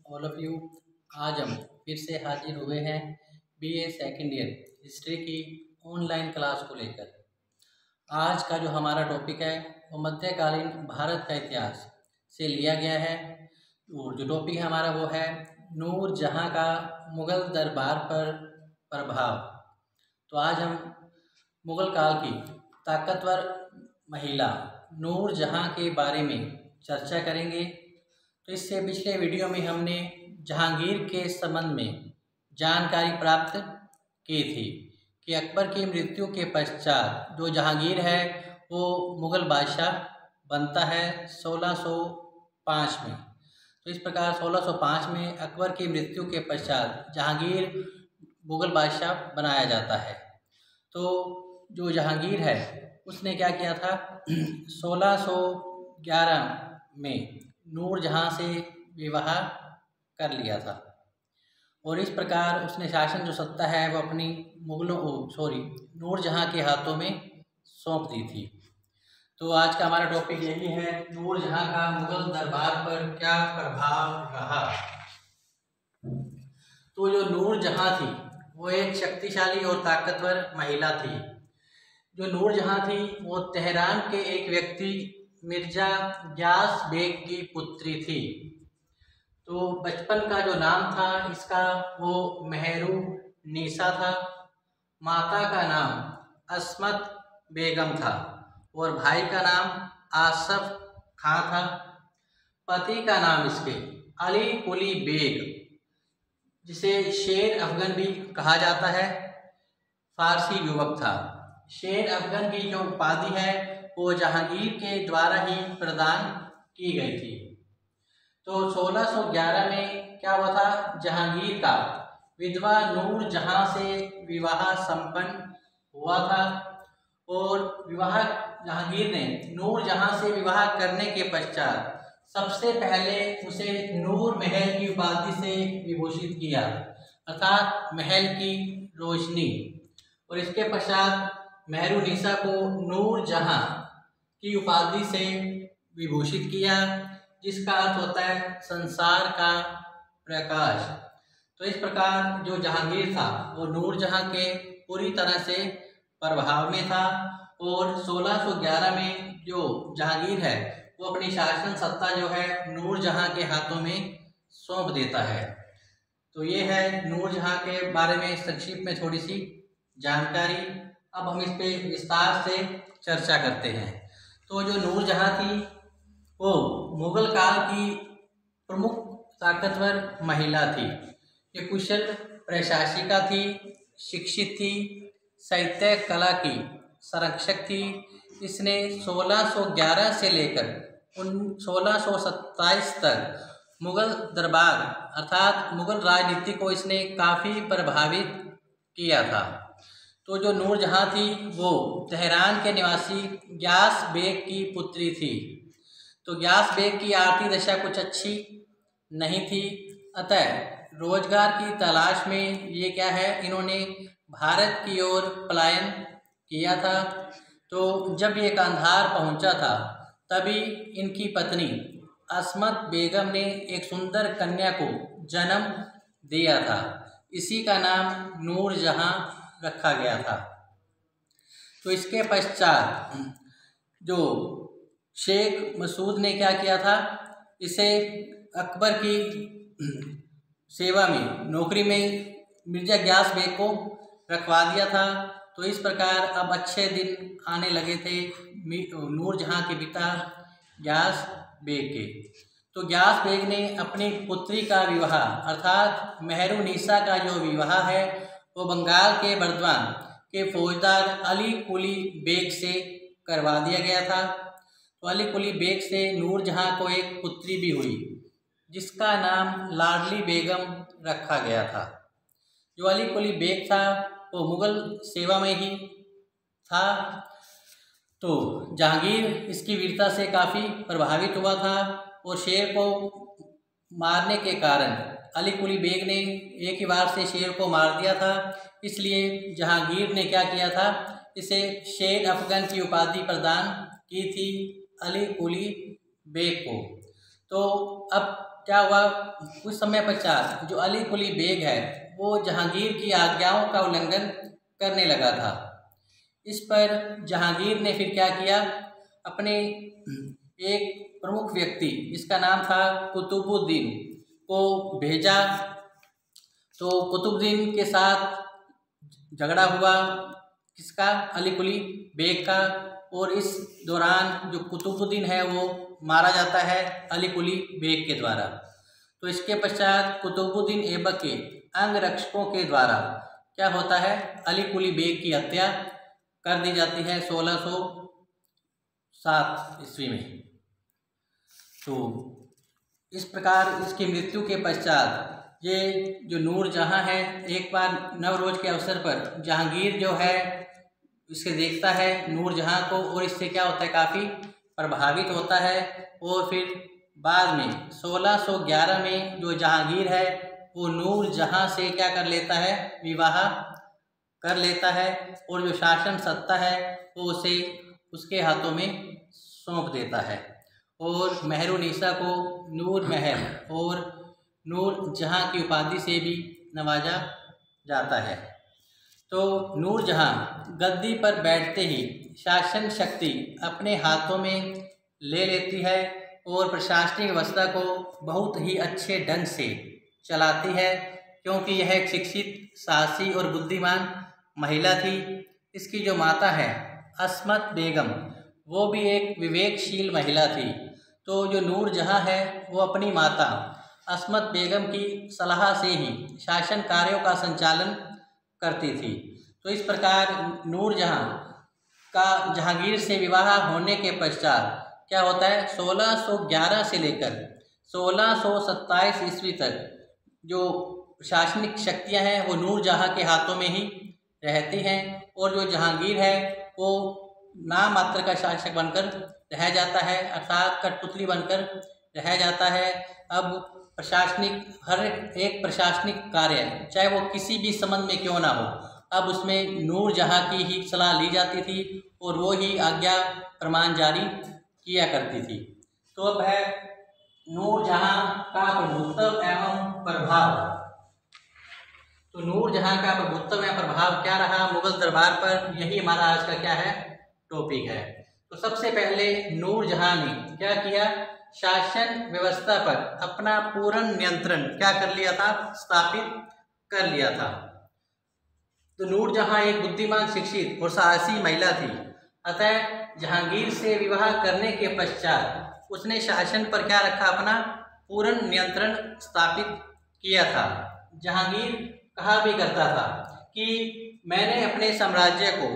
All of you. आज हम फिर से हाजिर हुए हैं बीए सेकेंड ईयर हिस्ट्री की ऑनलाइन क्लास को लेकर। आज का जो हमारा टॉपिक है वो मध्यकालीन भारत का इतिहास से लिया गया है। और जो टॉपिक है हमारा वो है नूरजहाँ का मुग़ल दरबार पर प्रभाव। तो आज हम मुग़ल काल की ताकतवर महिला नूरजहाँ के बारे में चर्चा करेंगे। तो इससे पिछले वीडियो में हमने जहांगीर के संबंध में जानकारी प्राप्त की थी कि अकबर की मृत्यु के पश्चात जो जहांगीर है वो मुग़ल बादशाह बनता है 1605 में। तो इस प्रकार 1605 में अकबर की मृत्यु के पश्चात जहांगीर मुग़ल बादशाह बनाया जाता है। तो जो जहांगीर है उसने क्या किया था 1611 में नूरजहाँ से विवाह कर लिया था और इस प्रकार उसने शासन जो सत्ता है वो अपनी नूरजहाँ के हाथों में सौंप दी थी। तो आज का हमारा टॉपिक यही है नूरजहाँ का मुग़ल दरबार पर क्या प्रभाव रहा। तो जो नूरजहाँ थी वो एक शक्तिशाली और ताकतवर महिला थी। जो नूरजहाँ थी वो तेहरान के एक व्यक्ति मिर्जा ग्यास बेग की पुत्री थी। तो बचपन का जो नाम था इसका वो मेहरू नीसा था। माता का नाम अस्मत बेगम था और भाई का नाम आसफ खां था। पति का नाम इसके अली कुली बेग, जिसे शेर अफगन भी कहा जाता है, फारसी युवक था। शेर अफगन की जो उपाधि है वो जहांगीर के द्वारा ही प्रदान की गई थी। तो 1611 में क्या हुआ था, जहांगीर का विधवा नूरजहाँ से विवाह संपन्न हुआ था और जहांगीर ने नूरजहाँ से विवाह करने के पश्चात सबसे पहले उसे नूर महल की उपाधि से विभूषित किया, अर्थात महल की रोशनी। और इसके पश्चात मेहरुनिसा को नूरजहाँ की उपाधि से विभूषित किया, जिसका अर्थ होता है संसार का प्रकाश। तो इस प्रकार जो जहांगीर था वो नूरजहाँ के पूरी तरह से प्रभाव में था और 1611 में जो जहांगीर है वो अपनी शासन सत्ता जो है नूरजहाँ के हाथों में सौंप देता है। तो ये है नूरजहाँ के बारे में संक्षिप्त में थोड़ी सी जानकारी। अब हम इस पे विस्तार से चर्चा करते हैं। तो जो नूरजहाँ थी वो मुग़ल काल की प्रमुख ताकतवर महिला थी। ये कुशल प्रशासिका थी, शिक्षित थी, साहित्य कला की संरक्षक थी। इसने 1611 से लेकर 1627 तक मुग़ल दरबार अर्थात मुग़ल राजनीति को इसने काफ़ी प्रभावित किया था। तो जो नूरजहाँ थी वो तेहरान के निवासी ग्यास बेग की पुत्री थी। तो ग्यास बेग की आर्थिक दशा कुछ अच्छी नहीं थी, अतः रोजगार की तलाश में ये क्या है, इन्होंने भारत की ओर पलायन किया था। तो जब ये कांधार पहुंचा था तभी इनकी पत्नी अस्मत बेगम ने एक सुंदर कन्या को जन्म दिया था। इसी का नाम नूरजहाँ रखा गया था। तो इसके पश्चात जो शेख मसूद ने क्या किया था, इसे अकबर की सेवा में नौकरी में मिर्जा ग्यास बेग को रखवा दिया था। तो इस प्रकार अब अच्छे दिन आने लगे थे नूरजहाँ के पिता ग्यास बेग के। तो ग्यास बेग ने अपनी पुत्री का विवाह अर्थात मेहरुनिसा का जो विवाह है वो बंगाल के बर्दवान के फौजदार अली कुली बेग से करवा दिया गया था। तो अली कुली बेग से नूरजहाँ को एक पुत्री भी हुई जिसका नाम लाडली बेगम रखा गया था। जो अली कुली बेग था वो मुग़ल सेवा में ही था। तो जहांगीर इसकी वीरता से काफ़ी प्रभावित हुआ था और शेर को मारने के कारण अली कुली बेग ने एक ही बार से शेर को मार दिया था। इसलिए जहांगीर ने क्या किया था, इसे शेर अफगन की उपाधि प्रदान की थी अली कुली बेग को। तो अब क्या हुआ, कुछ समय पश्चात जो अली कुली बेग है वो जहांगीर की आज्ञाओं का उल्लंघन करने लगा था। इस पर जहांगीर ने फिर क्या किया, अपने एक प्रमुख व्यक्ति जिसका नाम था कुतुबुद्दीन को भेजा। तो कुतुबुद्दीन के साथ झगड़ा हुआ, किसका, अली कुली बेग का, और इस दौरान जो कुतुबुद्दीन है वो मारा जाता है अली कुली बेग के द्वारा। तो इसके पश्चात कुतुबुद्दीन ऐबक के अंगरक्षकों के द्वारा क्या होता है, अली कुली बेग की हत्या कर दी जाती है 1607 ईस्वी में। तो इस प्रकार इसकी मृत्यु के पश्चात ये जो नूरजहाँ है, एक बार नवरोज के अवसर पर जहांगीर जो है इसे देखता है नूरजहाँ को, और इससे क्या होता है, काफ़ी प्रभावित होता है। और फिर बाद में 1611 में जो जहांगीर है वो नूरजहाँ से क्या कर लेता है, विवाह कर लेता है, और जो शासन सत्ता है वो उसे उसके हाथों में सौंप देता है, और मेहरुन्निसा को नूर महल और नूरजहाँ की उपाधि से भी नवाजा जाता है। तो नूरजहाँ गद्दी पर बैठते ही शासन शक्ति अपने हाथों में ले लेती है और प्रशासनिक व्यवस्था को बहुत ही अच्छे ढंग से चलाती है, क्योंकि यह एक शिक्षित, साहसी और बुद्धिमान महिला थी। इसकी जो माता है अस्मत बेगम, वो भी एक विवेकशील महिला थी। तो जो नूरजहाँ है वो अपनी माता अस्मत बेगम की सलाह से ही शासन कार्यों का संचालन करती थी। तो इस प्रकार नूरजहाँ का जहांगीर से विवाह होने के पश्चात क्या होता है, 1611 से लेकर 1627 ईस्वी तक जो प्रशासनिक शक्तियां हैं वो नूरजहाँ के हाथों में ही रहती हैं, और जो जहांगीर है वो नाम मात्र का शासक बनकर रह जाता है, अर्थात कठपुतली बनकर रह जाता है। अब प्रशासनिक हर एक प्रशासनिक कार्य चाहे वो किसी भी संबंध में क्यों ना हो, अब उसमें नूरजहाँ की ही सलाह ली जाती थी और वो ही आज्ञा प्रमाण जारी किया करती थी। तो अब है नूरजहाँ का प्रभुत्व एवं प्रभाव। तो नूरजहाँ का प्रभुत्व एवं प्रभाव क्या रहा मुगल दरबार पर, यही हमारा आज का क्या है, टॉपिक है। तो सबसे पहले नूरजहाँ ने क्या किया, शासन व्यवस्था पर अपना पूर्ण नियंत्रण क्या कर लिया था, स्थापित कर लिया था। तो नूरजहाँ एक बुद्धिमान, शिक्षित और साहसी महिला थी। अतः जहांगीर से विवाह करने के पश्चात उसने शासन पर क्या रखा, अपना पूर्ण नियंत्रण स्थापित किया था। जहांगीर कहा भी करता था कि मैंने अपने साम्राज्य को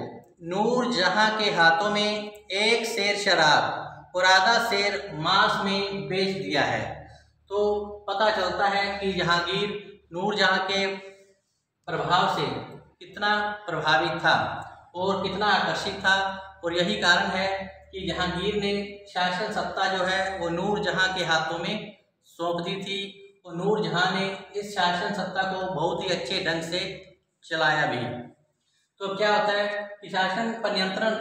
नूरजहाँ के हाथों में 1 सेर शराब और आधा सेर मांस में बेच दिया है। तो पता चलता है कि जहांगीर नूरजहाँ के प्रभाव से कितना प्रभावित था और कितना आकर्षित था, और यही कारण है कि जहांगीर ने शासन सत्ता जो है वो नूरजहाँ के हाथों में सौंप दी थी, और नूरजहाँ ने इस शासन सत्ता को बहुत ही अच्छे ढंग से चलाया भी। तो क्या होता है कि शासन पर नियंत्रण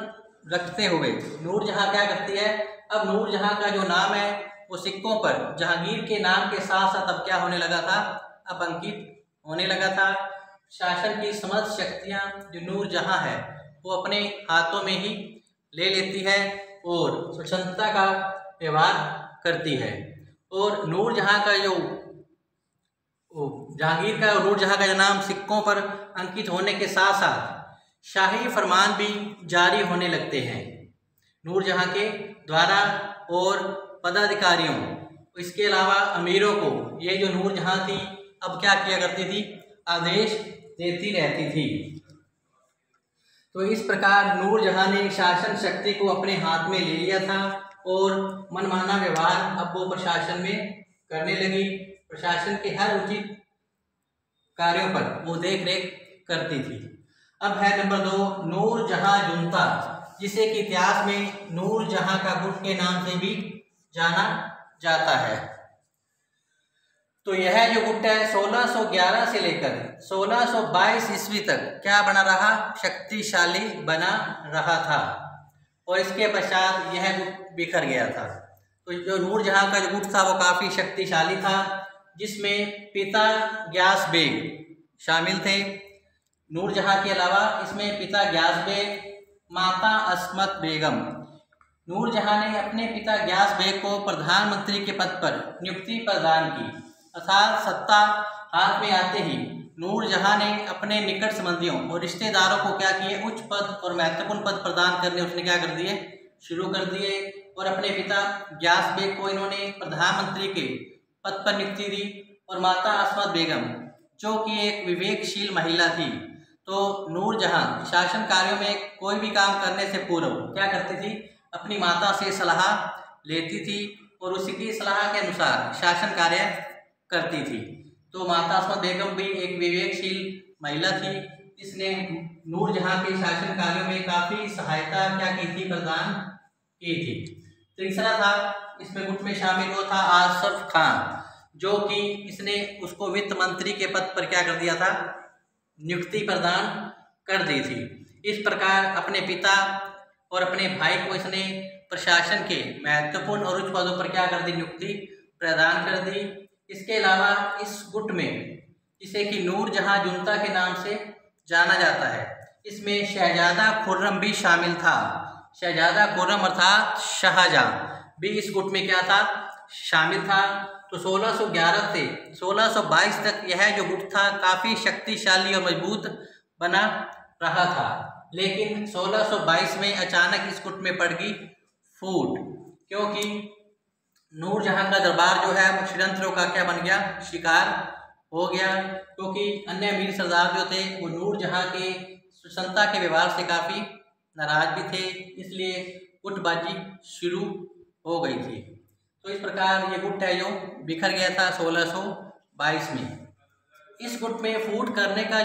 रखते हुए नूरजहाँ क्या करती है, अब नूरजहाँ का जो नाम है वो सिक्कों पर जहांगीर के नाम के साथ साथ अब क्या होने लगा था, अब अंकित होने लगा था। शासन की समस्त शक्तियाँ जो नूरजहाँ है वो अपने हाथों में ही ले लेती है और स्वतंत्रता का व्यवहार करती है। और नूरजहाँ का जो जहांगीर का नूरजहाँ का जो नाम सिक्कों पर अंकित होने के साथ साथ शाही फरमान भी जारी होने लगते हैं नूरजहाँ के द्वारा, और पदाधिकारियों, इसके अलावा अमीरों को ये जो नूरजहाँ थी अब क्या किया करती थी, आदेश देती रहती थी। तो इस प्रकार नूरजहाँ ने शासन शक्ति को अपने हाथ में ले लिया था और मनमाना व्यवहार अब वो प्रशासन में करने लगी। प्रशासन के हर उचित कार्यों पर वो देख रेख करती थी। अब है नंबर 2, नूरजहाँ जुनता, जिसे कि इतिहास में नूरजहाँ का गुट के नाम से भी जाना जाता है। तो यह जो गुट है 1611 से लेकर 1622 ईस्वी तक क्या बना रहा, शक्तिशाली बना रहा था, और इसके पश्चात यह गुट बिखर गया था। तो जो नूरजहाँ का जो गुट था वो काफ़ी शक्तिशाली था, जिसमें पिता गयास बेग शामिल थे। नूरजहाँ के अलावा इसमें पिता गयास बेग, माता अस्मत बेगम। नूरजहाँ ने अपने पिता गयास बेग को प्रधानमंत्री के पद पर नियुक्ति प्रदान की, अर्थात सत्ता हाथ में आते ही नूरजहाँ ने अपने निकट संबंधियों और रिश्तेदारों को क्या किए, उच्च पद और महत्वपूर्ण पद प्रदान करने उसने क्या कर दिए, शुरू कर दिए। और अपने पिता गयास बेग को इन्होंने प्रधानमंत्री के पद पर नियुक्ति दी। और माता अस्मत बेगम जो कि एक विवेकशील महिला थी, तो नूरजहाँ शासन कार्यों में कोई भी काम करने से पूर्व क्या करती थी, अपनी माता से सलाह लेती थी और उसी की सलाह के अनुसार शासन कार्य करती थी। तो माता अस्मत बेगम भी एक विवेकशील महिला थी, जिसने नूरजहाँ के शासन कार्यों में काफ़ी सहायता क्या की थी, प्रदान की थी। तीसरा था इसमें गुट में शामिल वो था आसफ खान, जो कि इसने उसको वित्त मंत्री के पद पर क्या कर दिया था, नियुक्ति प्रदान कर दी थी। इस प्रकार अपने पिता और अपने भाई को इसने प्रशासन के महत्वपूर्ण और उच्च पदों पर क्या कर दी, नियुक्ति प्रदान कर दी। इसके अलावा इस गुट में, जिसे कि नूरजहाँ जुनता के नाम से जाना जाता है, इसमें शहजादा खुर्रम भी शामिल था। शहजादा खुर्रम अर्थात शाहजहाँ भी इस गुट में क्या था, शामिल था। तो 1611 से 1622 तक यह जो गुट था काफ़ी शक्तिशाली और मजबूत बना रहा था। लेकिन 1622 में अचानक इस गुट में पड़ गई फूट, क्योंकि नूरजहाँ का दरबार जो है वो षड्यंत्रों का क्या बन गया, शिकार हो गया। क्योंकि अन्य अमीर सरदार जो थे वो नूरजहाँ के सुसंता के व्यवहार से काफ़ी नाराज भी थे, इसलिए गुटबाजी शुरू हो गई थी। तो इस प्रकार ये गुट है जो बिखर गया था 1622 में। इस गुट में फूट करने का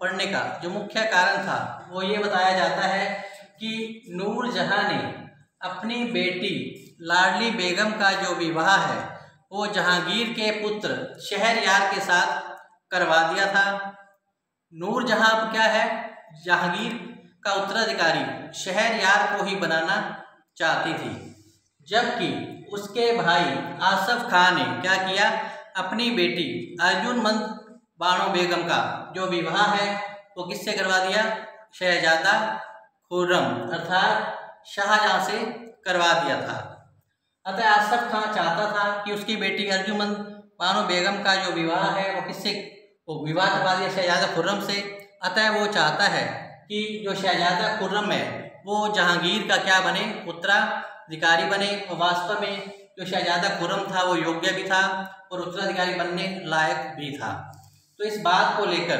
पड़ने का जो मुख्य कारण था वो ये बताया जाता है कि नूरजहाँ ने अपनी बेटी लाडली बेगम का जो विवाह है वो जहांगीर के पुत्र शहरयार के साथ करवा दिया था। नूरजहाँ क्या है, जहांगीर का उत्तराधिकारी शहरयार को ही बनाना चाहती थी, जबकि उसके भाई आसफ खान ने क्या किया, अपनी बेटी अर्जुनमंद बानो बेगम का जो विवाह है वो किससे करवा दिया, शहजादा खुर्रम अर्थात शाहजहाँ से करवा दिया था। अतः आसफ खान चाहता था कि उसकी बेटी अर्जुनमंद बानो बेगम का जो विवाह है वो किससे, वो विवाह करवा दिया शहजादा खुर्रम से। अतः वो चाहता है कि जो शहजादा खुर्रम है वो जहांगीर का क्या बने, उत्तराधिकारी बने। और वास्तव में जो शहजादा खुर्रम था वो योग्य भी था और उत्तराधिकारी बनने लायक भी था। तो इस बात को लेकर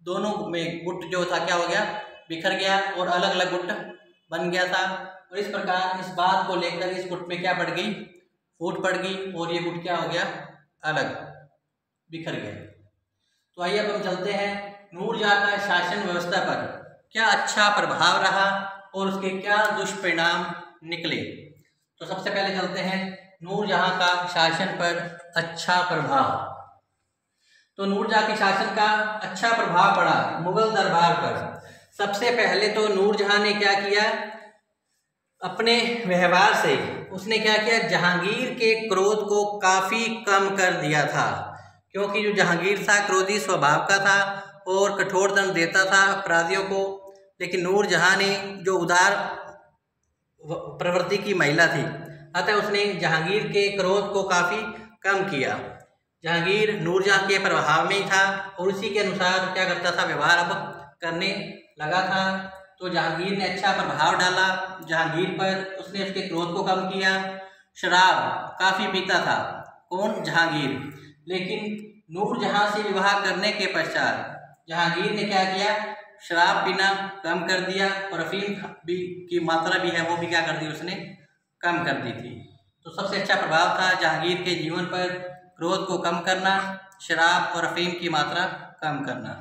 दोनों में गुट जो था क्या हो गया, बिखर गया और अलग अलग गुट बन गया था। और इस प्रकार इस बात को लेकर इस गुट में क्या पड़ गई, फूट पड़ गई और ये गुट क्या हो गया, अलग बिखर गया। तो आइए अब हम चलते हैं नूरजहाँ का शासन व्यवस्था पर क्या अच्छा प्रभाव रहा और उसके क्या दुष्परिणाम निकले। तो सबसे पहले चलते हैं नूरजहाँ का शासन पर अच्छा प्रभाव। तो नूरजहाँ के शासन का अच्छा प्रभाव पड़ा मुगल दरबार पर। सबसे पहले तो नूरजहाँ ने क्या किया, अपने व्यवहार से उसने क्या किया, जहांगीर के क्रोध को काफ़ी कम कर दिया था। क्योंकि जो जहांगीर था क्रोधी स्वभाव का था और कठोर दंड देता था अपराधियों को, लेकिन नूरजहाँ ने जो उदार प्रवृत्ति की महिला थी, अतः उसने जहांगीर के क्रोध को काफ़ी कम किया। जहांगीर नूरजहाँ के प्रभाव में ही था और उसी के अनुसार क्या करता था, व्यवहार अब करने लगा था। तो जहांगीर ने अच्छा प्रभाव डाला जहांगीर पर, उसने उसके क्रोध को कम किया। शराब काफ़ी पीता था कौन, जहांगीर। लेकिन नूरजहाँ से विवाह करने के पश्चात जहांगीर ने क्या किया, शराब पीना कम कर दिया और अफीम भी की मात्रा भी है वो भी क्या कर दी, उसने कम कर दी थी। तो सबसे अच्छा प्रभाव था जहांगीर के जीवन पर क्रोध को कम करना, शराब और अफीम की मात्रा कम करना।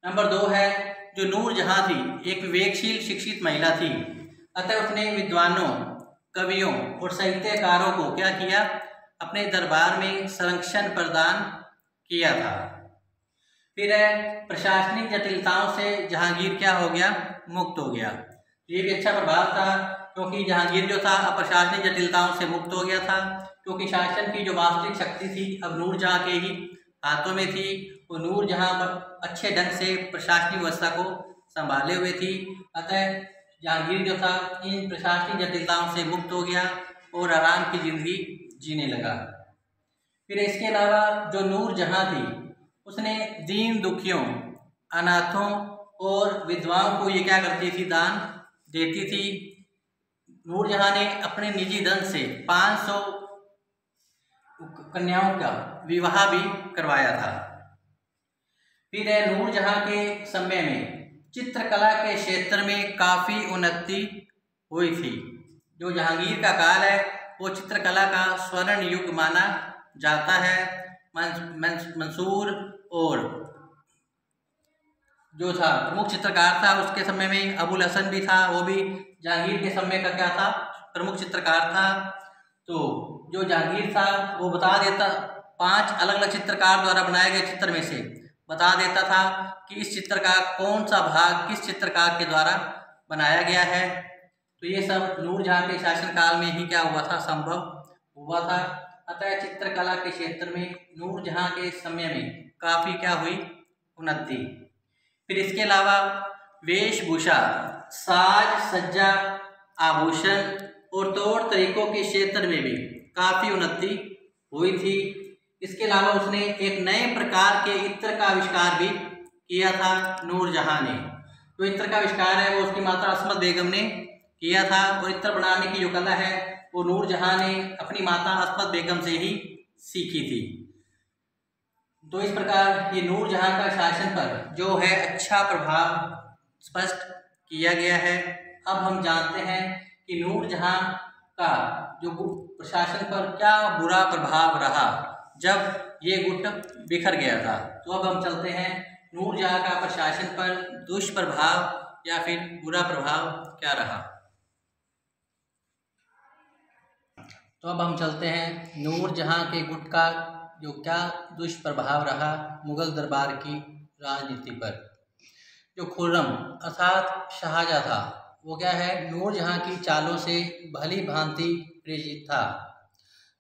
नंबर 2 है जो नूरजहाँ थी एक विवेकशील शिक्षित महिला थी, अतः उसने विद्वानों, कवियों और साहित्यकारों को क्या किया, अपने दरबार में संरक्षण प्रदान किया था। फिर है प्रशासनिक जटिलताओं से जहांगीर क्या हो गया, मुक्त हो गया। ये भी अच्छा प्रभाव था क्योंकि जहांगीर जो था अब प्रशासनिक जटिलताओं से मुक्त हो गया था, क्योंकि शासन की जो वास्तविक शक्ति थी अब नूरजहां के ही हाथों में थी। वो नूरजहां अच्छे ढंग से प्रशासनिक व्यवस्था को संभाले हुए थी। अतः जहांगीर जो था इन प्रशासनिक जटिलताओं से मुक्त हो गया और आराम की जिंदगी जीने लगा। फिर इसके अलावा जो नूरजहां थी उसने दीन दुखियों, अनाथों और विधवाओं को ये क्या करती थी, दान देती थी। नूरजहां ने अपने निजी धन से 500 कन्याओं का विवाह भी करवाया था। फिर नूरजहां के समय में चित्रकला के क्षेत्र में काफ़ी उन्नति हुई थी। जो जहांगीर का काल है वो चित्रकला का स्वर्ण युग माना जाता है। मंसूर और जो था प्रमुख चित्रकार था उसके समय में, अबुल हसन भी था, वो भी जहांगीर के समय का क्या था, प्रमुख चित्रकार था। तो जो जहांगीर था वो बता देता, 5 अलग अलग चित्रकार द्वारा बनाए गए चित्र में से बता देता था कि इस चित्र का कौन सा भाग किस चित्रकार के द्वारा बनाया गया है। तो ये सब नूरजहां के शासनकाल में ही क्या हुआ था, संभव हुआ था। अतः चित्रकला के क्षेत्र में नूरजहां के समय में काफ़ी क्या हुई, उन्नति। फिर इसके अलावा वेशभूषा, साज सज्जा, आभूषण और तौर तरीकों के क्षेत्र में भी काफ़ी उन्नति हुई थी। इसके अलावा उसने एक नए प्रकार के इत्र का आविष्कार भी किया था नूरजहां ने। जो इत्र का आविष्कार है वो उसकी माता अस्मत बेगम ने किया था, और इत्र बनाने की जो कला है वो नूरजहां ने अपनी माता अस्मत बेगम से ही सीखी थी। तो इस प्रकार ये नूरजहां का शासन पर जो है अच्छा प्रभाव स्पष्ट किया गया है। अब हम जानते हैं कि नूरजहां का जो प्रशासन पर क्या बुरा प्रभाव रहा जब ये गुट बिखर गया था। तो अब हम चलते हैं नूरजहां का प्रशासन पर दुष्प्रभाव या फिर बुरा प्रभाव क्या रहा। तो अब हम चलते हैं नूरजहां के गुट का जो क्या दुष्प्रभाव रहा मुगल दरबार की राजनीति पर। जो खुर्रम अर्थात शाहजहां था वो क्या है, नूरजहां की चालों से भली भांति परिचित था।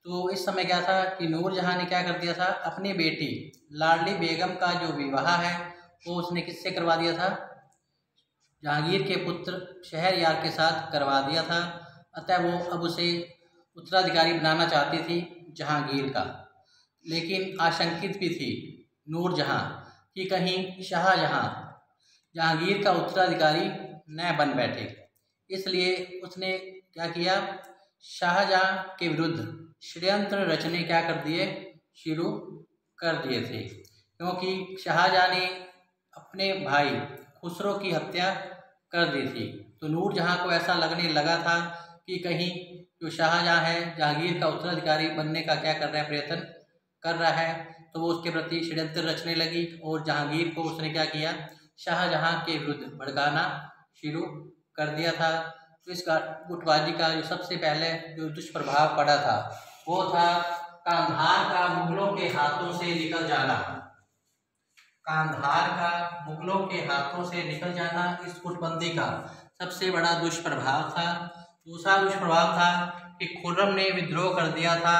तो इस समय क्या था कि नूरजहां ने क्या कर दिया था, अपनी बेटी लाडली बेगम का जो विवाह है वो उसने किससे करवा दिया था, जहांगीर के पुत्र शहरयार के साथ करवा दिया था। अतः वो अब उसे उत्तराधिकारी बनाना चाहती थी जहांगीर का, लेकिन आशंकित भी थी नूरजहां कि कहीं शाहजहां जहांगीर का उत्तराधिकारी न बन बैठे। इसलिए उसने क्या किया, शाहजहां के विरुद्ध षड्यंत्र रचने क्या कर दिए, शुरू कर दिए थे। क्योंकि शाहजहां ने अपने भाई खुसरो की हत्या कर दी थी। तो नूरजहां को ऐसा लगने लगा था कि कहीं जो शाहजहां है जहांगीर का उत्तराधिकारी बनने का क्या कर रहा है, प्रयत्न कर रहा है। तो वो उसके प्रति षड्यंत्र रचने लगी और जहांगीर को उसने क्या किया, शाहजहां के विरुद्ध भड़काना शुरू कर दिया था। तो इस गुटबाजी का जो सबसे पहले जो दुष्प्रभाव पड़ा था वो था कांधार का मुगलों के हाथों से निकल जाना। कांधार का मुगलों के हाथों से निकल जाना इस गुटबंदी का सबसे बड़ा दुष्प्रभाव था। दूसरा दुष्प्रभाव था कि खुर्रम ने विद्रोह कर दिया था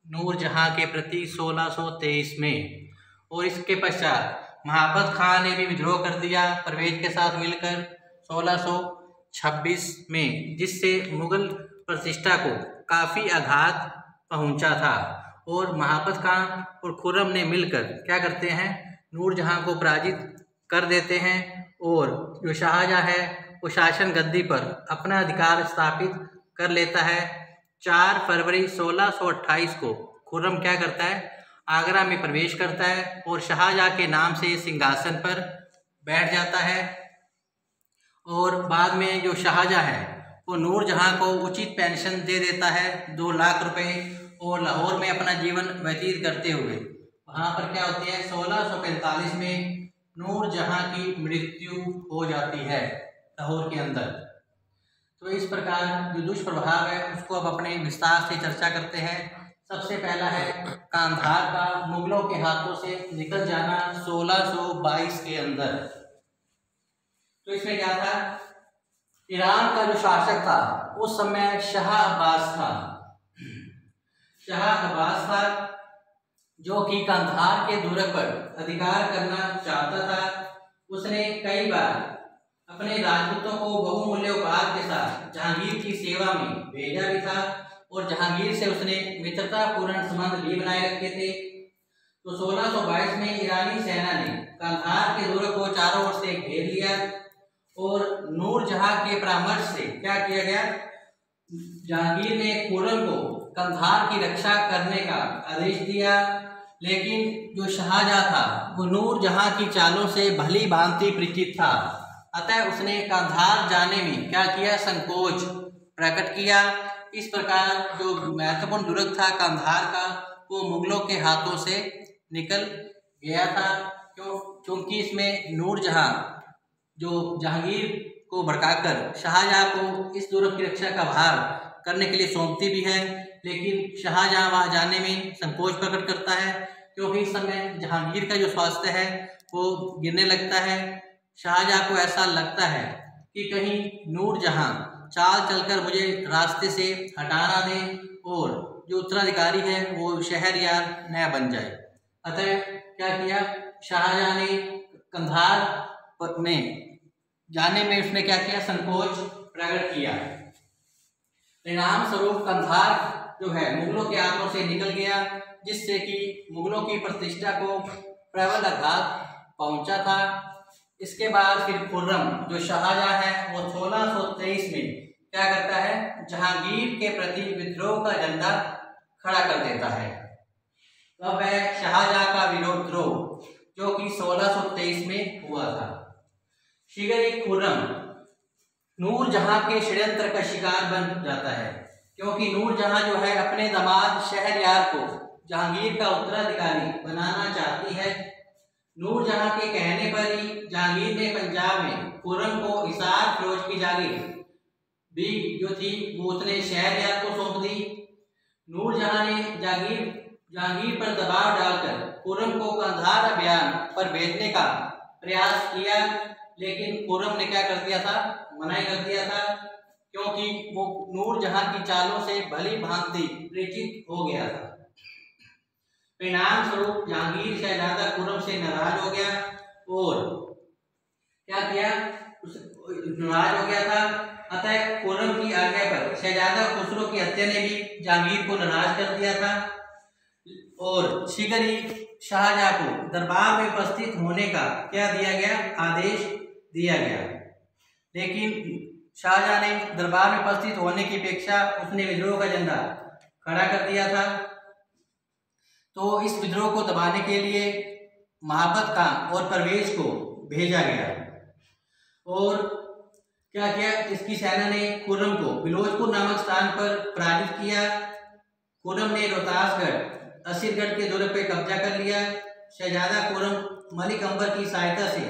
नूरजहां के प्रति 1623 में, और इसके पश्चात महाबत खान ने भी विद्रोह कर दिया परवेज के साथ मिलकर 1626 में, जिससे मुगल प्रतिष्ठा को काफ़ी आघात पहुंचा था। और महाबत खान और खुर्रम ने मिलकर क्या करते हैं, नूरजहां को पराजित कर देते हैं, और जो शाहजहां है वो शासन गद्दी पर अपना अधिकार स्थापित कर लेता है। 4 फरवरी 1628 को खुर्रम क्या करता है, आगरा में प्रवेश करता है और शाहजहां के नाम से सिंहासन पर बैठ जाता है। और बाद में जो शाहजहां है वो नूरजहां को उचित पेंशन दे देता है 2 लाख रुपए, और लाहौर में अपना जीवन व्यतीत करते हुए वहाँ पर क्या होती है, 1645 में नूरजहां की मृत्यु हो जाती है लाहौर के अंदर। तो इस प्रकार जो दुष्प्रभाव है उसको अब अपने विस्तार से चर्चा करते हैं। सबसे पहला है कांधार का मुगलों के हाथों से निकल जाना 1622 के अंदर। तो इसमें क्या था ईरान का जो शासक था उस समय शाह अब्बास था। शाह अब्बास था जो कि कंधार के दूर पर अधिकार करना चाहता था। उसने कई बार अपने राजपूतों को बहुमूल्य उपहार के साथ जहांगीर की सेवा में भेजा भी था और जहांगीर से उसने मित्रतापूर्ण संबंध भी बनाए रखे थे। तो 1622 में ईरानी सेना ने कंधार के दुर्ग को चारों ओर से घेर लिया और नूरजहां के परामर्श से क्या किया गया, जहांगीर ने खुर्रम को कंधार की रक्षा करने का आदेश दिया। लेकिन जो शाहजहां था वो नूरजहां की चालों से भली भांति परिचित था, अतः उसने कंधार जाने में क्या किया, संकोच प्रकट किया। इस प्रकार जो महत्वपूर्ण दुर्ग था कंधार का वो मुगलों के हाथों से निकल गया था, क्योंकि इसमें नूरजहां जो जहांगीर को भड़काकर शाहजहां को इस दुर्ग की रक्षा का भार करने के लिए सौंपती भी है, लेकिन शाहजहां वहां जाने में संकोच प्रकट करता है, क्योंकि इस समय जहांगीर का जो स्वास्थ्य है वो गिरने लगता है। शाहजहां को ऐसा लगता है कि कहीं नूरजहां चाल चलकर मुझे रास्ते से हटा ना दे और जो उत्तराधिकारी है वो शहरयार न बन जाए। अतः क्या किया, शाहजहां ने कंधार में जाने में उसने क्या किया, संकोच प्रकट किया। परिणाम स्वरूप कंधार जो है मुगलों के हाथों से निकल गया, जिससे कि मुगलों की प्रतिष्ठा को प्रबल आघात पहुंचा था। इसके बाद फिर खुर्रम जो शाहजहां है वो 1623 में क्या करता है, जहांगीर के प्रति विद्रोह का झंडा खड़ा कर देता है। तब है शाहजहां का विद्रोह जो कि 1623 में हुआ था। शीघ्र ही खुर्रम नूरजहां के षड्यंत्र का शिकार बन जाता है, क्योंकि नूरजहां जो है अपने दामाद शहरयार को जहांगीर का उत्तराधिकारी बनाना चाहती है। नूरजहां के कहने पर ही जहांगीर ने पंजाब में खुर्रम को हिसार फिरोज की जागीर भी जो थी वो उसने शहरयार को सौंप दी। नूरजहां ने जहांगीर पर दबाव डालकर खुर्रम को कंधार अभियान पर भेजने का प्रयास किया, लेकिन खुर्रम ने क्या कर दिया था, मना कर दिया था, क्योंकि वो नूरजहां की चालों से भली भांति परिचित हो गया था। परिणाम स्वरूप जहांगीर शहजादा खुर्रम से नाराज हो गया और क्या किया, नाराज हो गया था। अतः खुर्रम की आज्ञा पर शहजादा खुसरो की हत्या ने भी जहांगीर को नाराज कर दिया था और शीघ्र ही शाहजहां को दरबार में उपस्थित होने का क्या दिया गया, आदेश दिया गया। लेकिन शाहजहां ने दरबार में उपस्थित होने की अपेक्षा उसने विद्रोह का झंडा खड़ा कर दिया था। तो इस विद्रोह को दबाने के लिए महाबत खां और परवेज को भेजा गया और क्या किया, इसकी सेना ने खुर्रम को बिलोचपुर नामक स्थान पर पराजित किया। खुर्रम ने रोहतासगढ़, असीरगढ़ के दौरे पर कब्जा कर लिया। शहजादा खुर्रम मलिक अंबर की सहायता से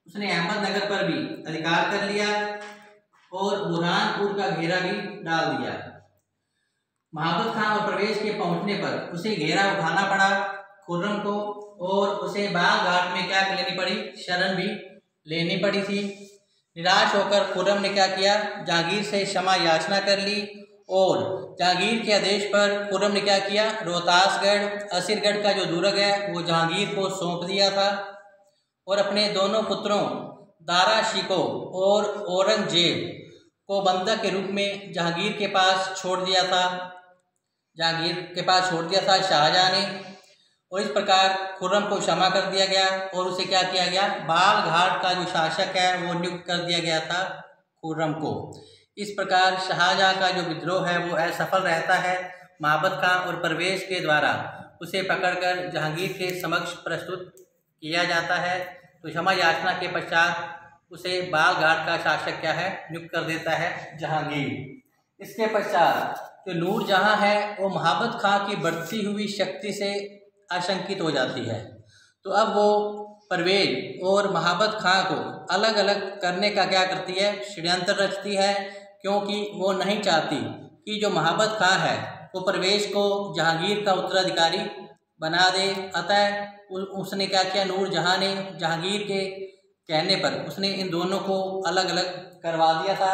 उसने अहमदनगर पर भी अधिकार कर लिया और बुरहानपुर का घेरा भी डाल दिया। महाबत खां और परवेज के पहुंचने पर उसे घेरा उठाना पड़ा खुर्रम को और उसे बाग घाट में क्या लेनी पड़ी, शरण भी लेनी पड़ी थी। निराश होकर खुर्रम ने क्या किया, जहांगीर से क्षमा याचना कर ली और जहांगीर के आदेश पर खुर्रम ने क्या किया, रोहतासगढ़, असीरगढ़ का जो दुर्ग है वो जहांगीर को सौंप दिया था और अपने दोनों पुत्रों दारा शिकोह और औरंगजेब को बंधक के रूप में जहांगीर के पास छोड़ दिया था। शाहजहां ने, और इस प्रकार खुर्रम को क्षमा कर दिया गया और उसे क्या किया गया, बाल घाट का जो शासक है वो नियुक्त कर दिया गया था खुर्रम को। इस प्रकार शाहजहां का जो विद्रोह है वो असफल रहता है। महाबत खां और परवेज के द्वारा उसे पकड़कर जहांगीर के समक्ष प्रस्तुत किया जाता है। तो क्षमा याचना के पश्चात उसे बाल घाट का शासक क्या है, नियुक्त कर देता है जहांगीर। इसके पश्चात जो नूरजहां है वो महाबत खां की बढ़ती हुई शक्ति से आशंकित हो जाती है। तो अब वो परवेज और महाबत खां को अलग अलग करने का क्या करती है, षड्यंत्र रचती है, क्योंकि वो नहीं चाहती कि जो महाबत खां है वो परवेज को जहांगीर का उत्तराधिकारी बना दे। अतः उसने क्या किया, नूरजहां ने जहांगीर के कहने पर उसने इन दोनों को अलग अलग करवा दिया था,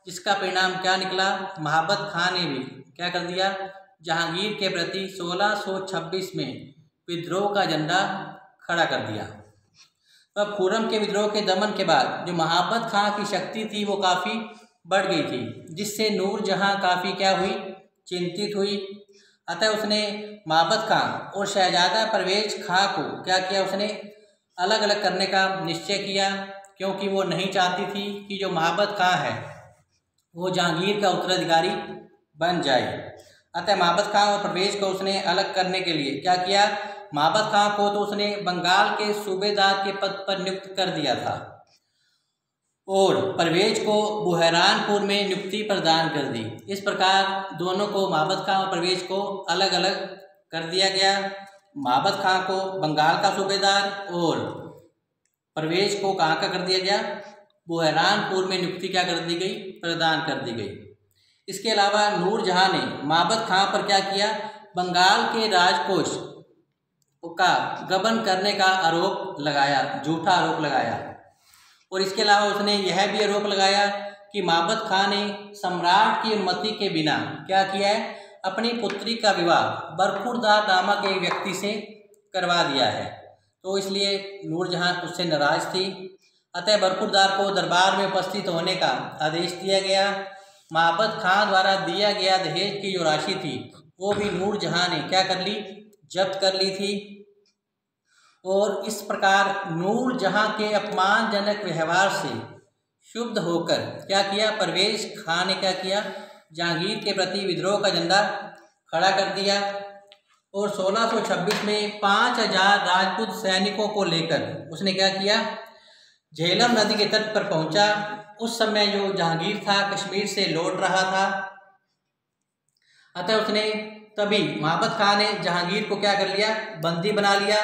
जिसका परिणाम क्या निकला, महाबत खां ने भी क्या कर दिया, जहांगीर के प्रति 1626 में विद्रोह का झंडा खड़ा कर दिया। अब खुर्रम के विद्रोह के दमन के बाद जो महाबत खां की शक्ति थी वो काफ़ी बढ़ गई थी, जिससे नूरजहां काफ़ी क्या हुई, चिंतित हुई। अतः उसने महाबत खां और शहजादा परवेज खां को क्या किया, उसने अलग अलग करने का निश्चय किया, क्योंकि वो नहीं चाहती थी कि जो महाबत खां है वो जहांगीर का उत्तराधिकारी बन जाए। अतः महाबत खां और परवेज को उसने अलग करने के लिए क्या किया, महाबत खां को तो उसने बंगाल के सूबेदार के पद पर नियुक्त कर दिया था और परवेज को बुहरानपुर में नियुक्ति प्रदान कर दी। इस प्रकार दोनों को, महाबत खां और परवेज को अलग अलग कर दिया गया। महाबत खां को बंगाल का सूबेदार और परवेज को कहाँ का कर दिया गया, बुहरानपुर में नियुक्ति क्या कर दी गई, प्रदान कर दी गई। इसके अलावा नूरजहां ने महाबत खां पर क्या किया, बंगाल के राजकोष का गबन करने का आरोप लगाया, झूठा आरोप लगाया। और इसके अलावा उसने यह भी आरोप लगाया कि महाबत खां ने सम्राट की अनुमति के बिना क्या किया है, अपनी पुत्री का विवाह बरखुरदार नामक एक व्यक्ति से करवा दिया है। तो इसलिए नूरजहां उससे नाराज थी। अतः बरखुरदार को दरबार में उपस्थित होने का आदेश दिया गया। महाबत खां द्वारा दिया गया दहेज की जो राशि थी वो भी नूरजहां ने क्या कर ली, जब्त कर ली थी। और इस प्रकार नूरजहां के अपमानजनक व्यवहार से क्षुब्ध होकर क्या किया, परवेज खां ने क्या किया, जहांगीर के प्रति विद्रोह का झंडा खड़ा कर दिया और 1626 में 5000 राजपूत सैनिकों को लेकर उसने क्या किया, झेलम नदी के तट पर पहुंचा। उस समय जो जहांगीर था कश्मीर से लौट रहा था। अतः उसने तभी महाबत खां ने जहांगीर को क्या कर लिया, बंदी बना लिया।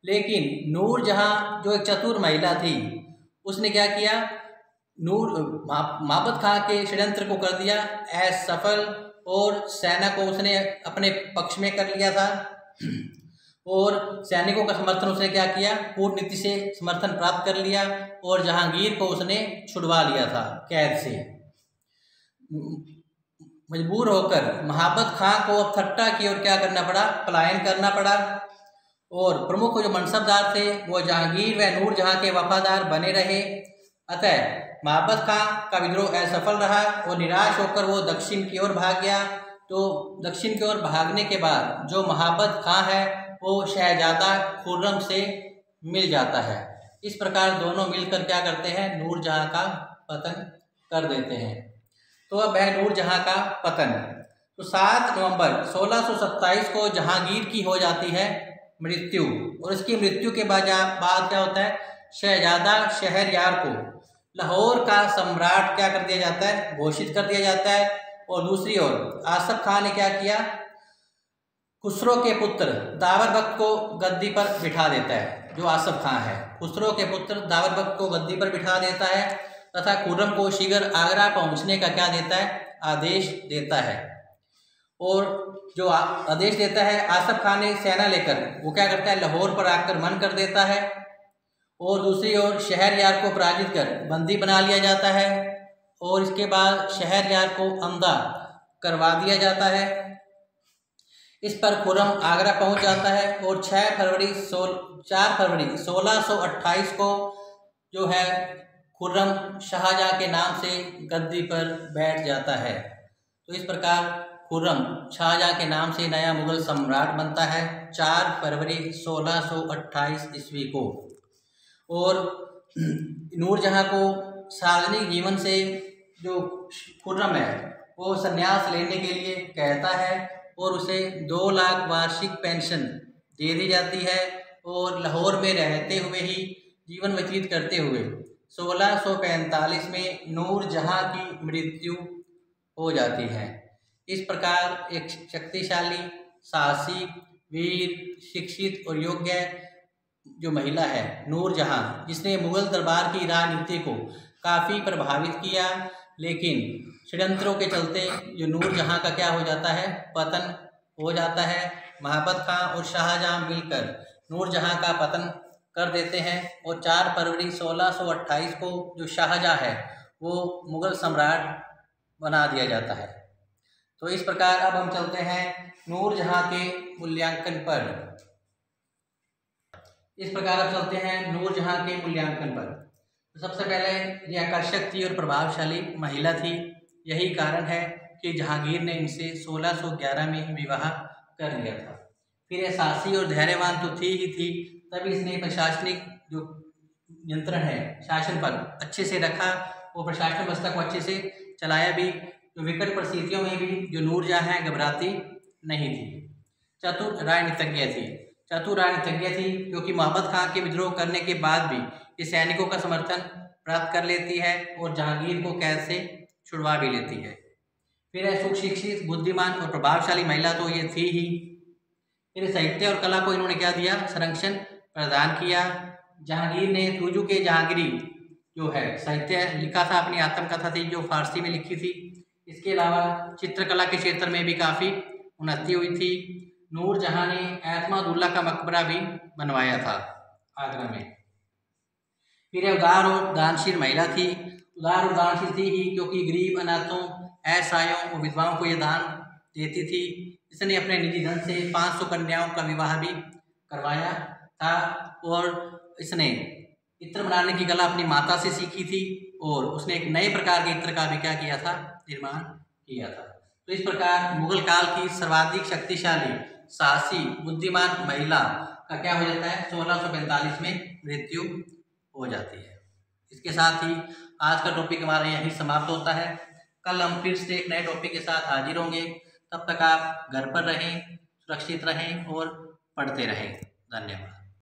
लेकिन नूरजहां जो एक चतुर महिला थी उसने क्या किया, महाबत खां के षड्यंत्र को कर दिया असफल और सेना को उसने अपने पक्ष में कर लिया था और सैनिकों का समर्थन उसने क्या किया, कूटनीति से समर्थन प्राप्त कर लिया और जहांगीर को उसने छुड़वा लिया था कैद से। मजबूर होकर महाबत खां को अब ठट्टा की ओर क्या करना पड़ा, पलायन करना पड़ा। और प्रमुख जो मनसबदार थे वो जहांगीर व नूरजहां के वफादार बने रहे। अतः महाबत खां का विद्रोह असफल रहा और निराश होकर वो दक्षिण की ओर भाग गया। तो दक्षिण की ओर भागने के बाद जो महाबत खां है वो शहजादा खुर्रम से मिल जाता है। इस प्रकार दोनों मिलकर क्या करते हैं, नूरजहां का पतन कर देते हैं। तो अब है नूरजहां का पतन। तो 7 नवंबर 1627 को जहांगीर की हो जाती है मृत्यु और इसकी मृत्यु के बाद क्या होता है, शहजादा शहरयार को लाहौर का सम्राट क्या कर दिया जाता है, घोषित कर दिया जाता है। और दूसरी ओर आसफ खान ने क्या किया, खुसरो के पुत्र दावर बख्त को गद्दी पर बिठा देता है। जो आसफ खान है खुसरो के पुत्र दावर बख्त को गद्दी पर बिठा देता है तथा खुर्रम को शीघ्र आगरा पहुंचने का क्या देता है, आदेश देता है। और जो आदेश देता है, आसफ खान ने सेना लेकर वो क्या करता है, लाहौर पर आक्रमण कर देता है और दूसरी ओर शहरयार को पराजित कर बंदी बना लिया जाता है और इसके बाद शहरयार को अंधा करवा दिया जाता है। इस पर खुर्रम आगरा पहुंच जाता है और 4 फरवरी 1628 को जो है खुर्रम शाहजहां के नाम से गद्दी पर बैठ जाता है। तो इस प्रकार खुर्रम शाहजहां के नाम से नया मुगल सम्राट बनता है 4 फरवरी 1628 ईस्वी को। और नूरजहां को सार्वजनिक जीवन से जो खुर्रम है वो संन्यास लेने के लिए कहता है और उसे 2 लाख वार्षिक पेंशन दे दी जाती है और लाहौर में रहते हुए ही जीवन व्यतीत करते हुए 1645 में नूरजहां की मृत्यु हो जाती है। इस प्रकार एक शक्तिशाली, साहसी, वीर, शिक्षित और योग्य जो महिला है नूरजहां, जिसने मुगल दरबार की राजनीति को काफ़ी प्रभावित किया, लेकिन षड्यंत्रों के चलते जो नूरजहां का क्या हो जाता है, पतन हो जाता है। महाबत खां और शाहजहां मिलकर नूरजहां का पतन कर देते हैं और 4 फरवरी 1628 को जो शाहजहाँ है वो मुग़ल सम्राट बना दिया जाता है। तो इस प्रकार अब हम चलते हैं नूरजहाँ के मूल्यांकन पर। इस प्रकार अब चलते हैं नूरजहाँ के मूल्यांकन पर। तो सबसे पहले ये आकर्षक थी और प्रभावशाली महिला थी। यही कारण है कि जहांगीर ने इनसे 1611 में विवाह कर लिया था। फिर ये साहसी और धैर्यवान तो थी ही थी, तभी इसने प्रशासनिक जो नियंत्रण है शासन पर अच्छे से रखा और प्रशासन व्यवस्था को अच्छे से चलाया भी। तो विकट परिस्थितियों में भी जो नूरजहाँ है घबराती नहीं थी। चतुर राजनीतिज्ञ थी क्योंकि मोहम्मद खां के विद्रोह करने के बाद भी ये सैनिकों का समर्थन प्राप्त कर लेती है और जहांगीर को कैद से छुड़वा भी लेती है। फिर है सुशिक्षित, बुद्धिमान और प्रभावशाली महिला तो ये थी ही। फिर साहित्य और कला को इन्होंने क्या दिया, संरक्षण प्रदान किया। जहांगीर ने तुजू के जहांगीरी जो है साहित्य लिखा था, अपनी आत्मकथा थी जो फारसी में लिखी थी। इसके अलावा चित्रकला के क्षेत्र में भी काफ़ी उन्नति हुई थी। नूरजहाँ ने एतमादुल्ला का मकबरा भी बनवाया था आगरा में। फिर उदार और दानशील महिला थी। उदार और दानशील थी ही क्योंकि गरीब, अनाथों, असहायों और विधवाओं को ये दान देती थी। इसने अपने निजी धन से 500 कन्याओं का विवाह भी करवाया था और इसने इत्र बनाने की कला अपनी माता से सीखी थी और उसने एक नए प्रकार के इत्र का भी क्या किया था, निर्माण किया था। तो इस प्रकार मुगल काल की सर्वाधिक शक्तिशाली, साहसी, बुद्धिमान महिला का क्या हो जाता है, 1645 में मृत्यु हो जाती है। इसके साथ ही आज का टॉपिक हमारा यहीं समाप्त होता है। कल हम फिर से एक नए टॉपिक के साथ हाजिर होंगे। तब तक आप घर पर रहें, सुरक्षित रहें और पढ़ते रहें। धन्यवाद।